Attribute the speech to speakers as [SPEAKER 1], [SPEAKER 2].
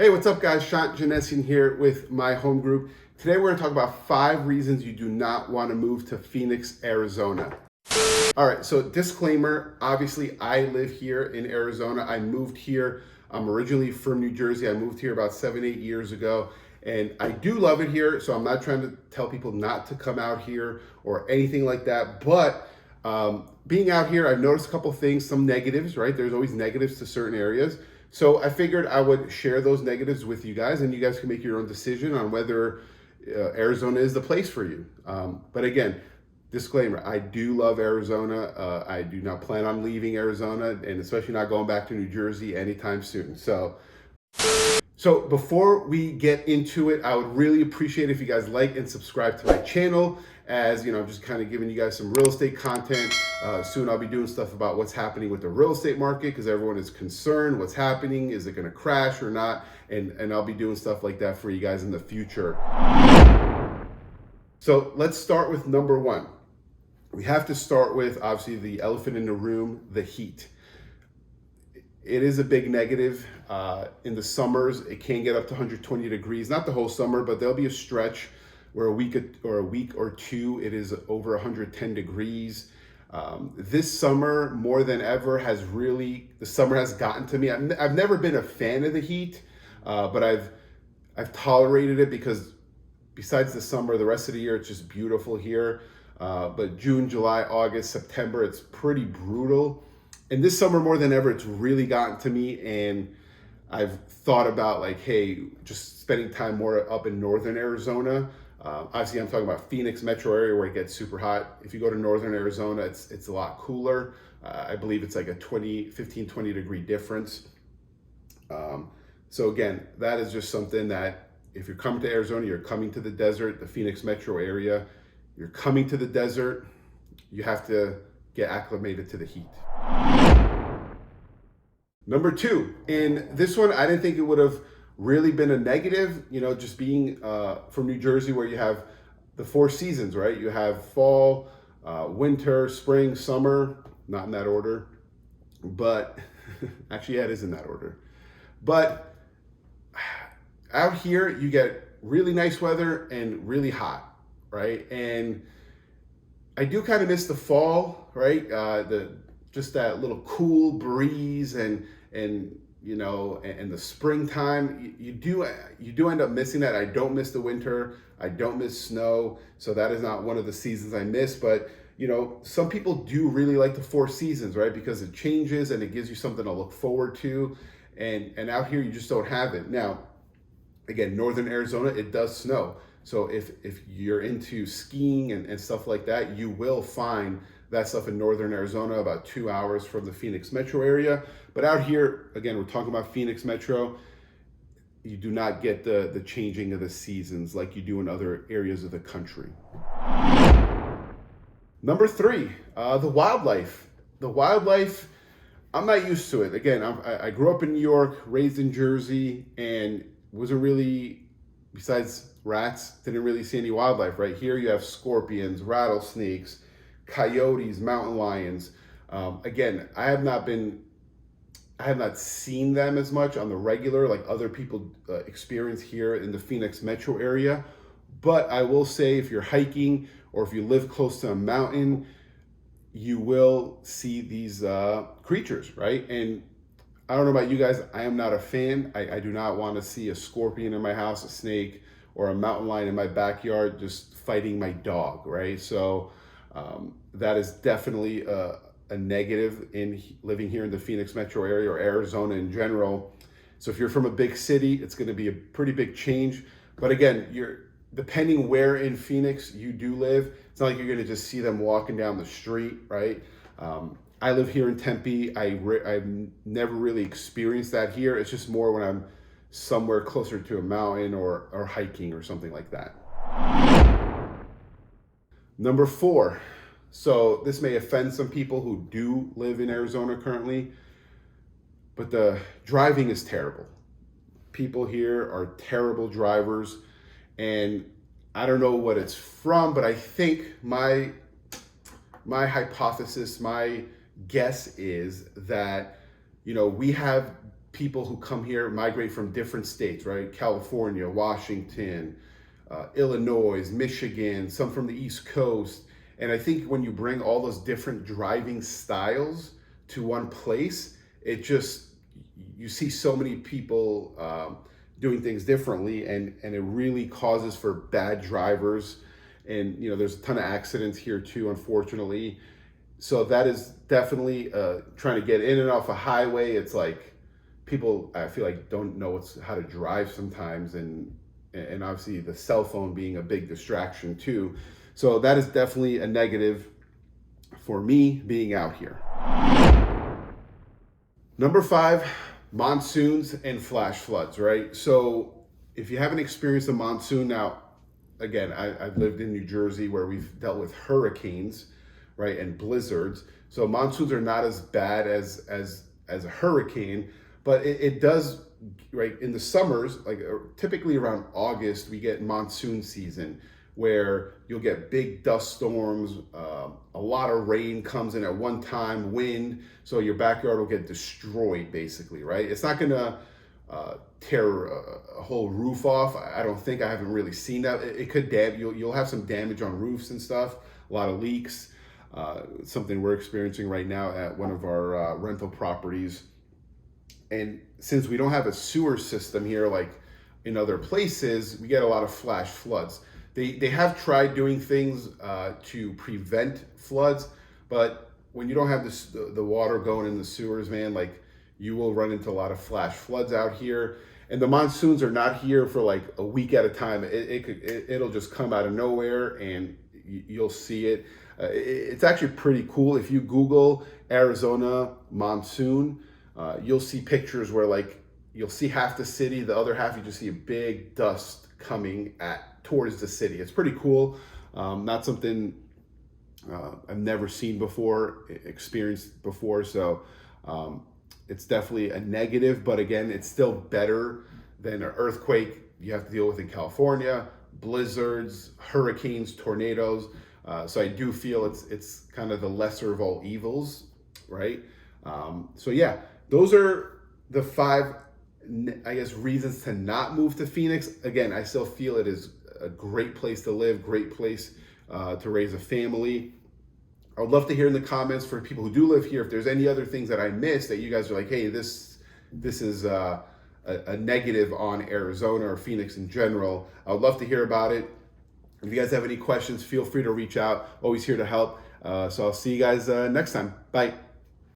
[SPEAKER 1] Hey, what's up guys? Shant Janessian here with my home group. Today we're gonna talk about 5 reasons you do not wanna move to Phoenix, Arizona. All right, so disclaimer, obviously I live here in Arizona. I moved here, I'm originally from New Jersey. I moved here about 7, 8 years ago. And I do love it here, so I'm not trying to tell people not to come out here or anything like that. But being out here, I've noticed a couple things, some negatives, right? There's always negatives to certain areas. So I figured I would share those negatives with you guys, and you guys can make your own decision on whether Arizona is the place for you. But again, disclaimer, I do love Arizona. I do not plan on leaving Arizona, and especially not going back to New Jersey anytime soon. So before we get into it, I would really appreciate if you guys like and subscribe to my channel, as you know, I'm just kind of giving you guys some real estate content. Soon I'll be doing stuff about what's happening with the real estate market, because everyone is concerned what's happening. Is it going to crash or not? And I'll be doing stuff like that for you guys in the future. So let's start with number 1. We have to start with, obviously, the elephant in the room, the heat. It is a big negative. In the summers, it can get up to 120 degrees. Not the whole summer, but there'll be a stretch where a week or two, it is over 110 degrees. This summer, more than ever, the summer has gotten to me. I've never been a fan of the heat, but I've tolerated it because besides the summer, the rest of the year, it's just beautiful here. But June, July, August, September, it's pretty brutal. And this summer, more than ever, it's really gotten to me, and I've thought about, like, hey, just spending time more up in northern Arizona. Obviously, I'm talking about Phoenix metro area where it gets super hot. If you go to northern Arizona, it's a lot cooler. I believe it's like a 15, 20 degree difference. So again, that is just something that if you're coming to Arizona, you're coming to the desert, the Phoenix metro area, you're coming to the desert, you have to get acclimated to the heat. Number 2, in this one, I didn't think it would have really been a negative, just being from New Jersey, where you have the 4 seasons, right? You have fall, winter, spring, summer, not in that order, but actually, yeah, it is in that order. But out here, you get really nice weather and really hot, right? And I do kind of miss the fall, right? Just that little cool breeze and the springtime. You do end up missing that. I don't miss the winter. I don't miss snow. So that is not one of the seasons I miss. But some people do really like the 4 seasons, right? Because it changes and it gives you something to look forward to. And out here, you just don't have it. Now, again, northern Arizona, it does snow. So if you're into skiing and stuff like that, you will find that stuff in northern Arizona, about 2 hours from the Phoenix metro area. But out here, again, we're talking about Phoenix metro, you do not get the changing of the seasons like you do in other areas of the country. Number 3, the wildlife. The wildlife, I'm not used to it. Again, I grew up in New York, raised in Jersey, and wasn't really, besides rats, didn't really see any wildlife. Right here, you have scorpions, rattlesnakes, coyotes, mountain lions. Again, I have not seen them as much on the regular, like other people experience here in the Phoenix metro area. But I will say, if you're hiking or if you live close to a mountain, you will see these creatures, right? And I don't know about you guys, I am not a fan. I do not want to see a scorpion in my house, a snake, or a mountain lion in my backyard just fighting my dog, right? So that is definitely a negative in living here in the Phoenix metro area or Arizona in general. So if you're from a big city, it's going to be a pretty big change. But again, depending where in Phoenix you do live, it's not like you're going to just see them walking down the street, right? I live here in Tempe. I've never really experienced that here. It's just more when I'm somewhere closer to a mountain or hiking or something like that. Number 4. So this may offend some people who do live in Arizona currently, but the driving is terrible. People here are terrible drivers, and I don't know what it's from, but I think my hypothesis, my guess is that, we have people who come here migrate from different states, right? California, Washington, Illinois, Michigan, some from the East Coast. And I think when you bring all those different driving styles to one place, it just, you see so many people doing things differently, and it really causes for bad drivers. And there's a ton of accidents here too, unfortunately. So that is definitely trying to get in and off a highway. It's like people, I feel like, don't know how to drive sometimes, and obviously the cell phone being a big distraction too. So that is definitely a negative for me being out here. Number 5, monsoons and flash floods, right? So if you haven't experienced a monsoon, now, again, I've lived in New Jersey where we've dealt with hurricanes, right, and blizzards. So monsoons are not as bad as a hurricane, but it does, right, in the summers, like typically around August, we get monsoon season where you'll get big dust storms, a lot of rain comes in at one time, wind, so your backyard will get destroyed basically, right? It's not gonna tear a whole roof off. I don't think. I haven't really seen that. It could you'll have some damage on roofs and stuff, a lot of leaks, something we're experiencing right now at one of our rental properties. And since we don't have a sewer system here like in other places, we get a lot of flash floods. They have tried doing things to prevent floods, but when you don't have the water going in the sewers, man, like, you will run into a lot of flash floods out here. And the monsoons are not here for like a week at a time. It'll just come out of nowhere, and you'll see it. It's actually pretty cool. If you Google Arizona monsoon, you'll see pictures where, like, you'll see half the city, the other half you just see a big dust coming towards the city. It's pretty cool. Not something I've never seen before, experienced before. So it's definitely a negative, but again, it's still better than an earthquake you have to deal with in California, blizzards, hurricanes, tornadoes. So I do feel it's kind of the lesser of all evils, right? So yeah, those are the 5, I guess, reasons to not move to Phoenix. Again, I still feel it is a great place to live, great place to raise a family. I would love to hear in the comments for people who do live here, if there's any other things that I missed that you guys are like, hey, this is a negative on Arizona or Phoenix in general. I would love to hear about it. If you guys have any questions, feel free to reach out. Always here to help. So I'll see you guys next time. Bye.